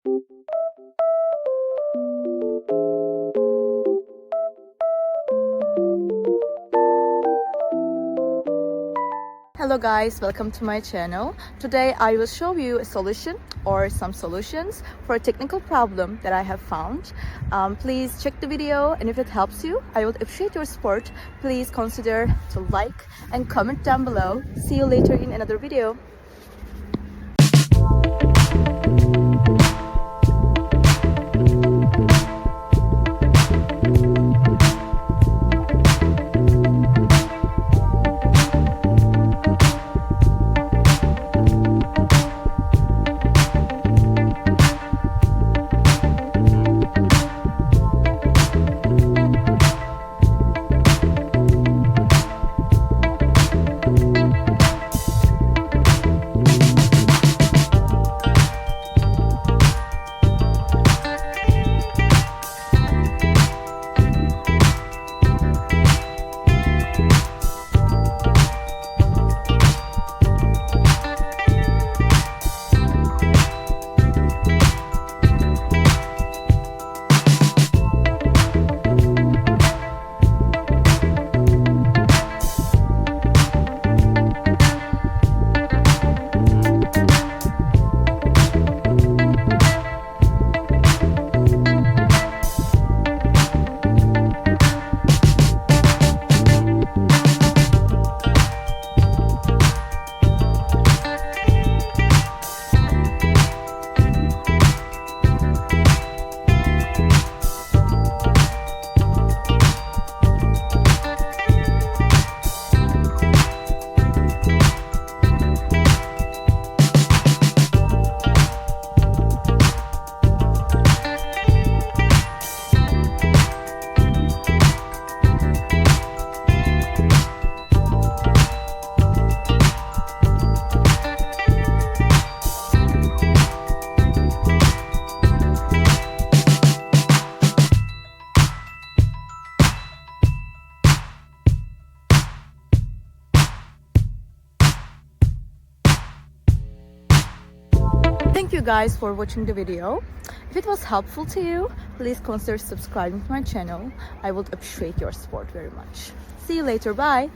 Hello guys, welcome to my channel. Today I will show you a solution or some solutions for a technical problem that I have found. Please check the video, and if it helps you, I would appreciate your support. Please consider to like and comment down below. See you later in another video. Thank you guys for watching the video. If it was helpful to you, please consider subscribing to my channel. I would appreciate your support very much. See you later. Bye.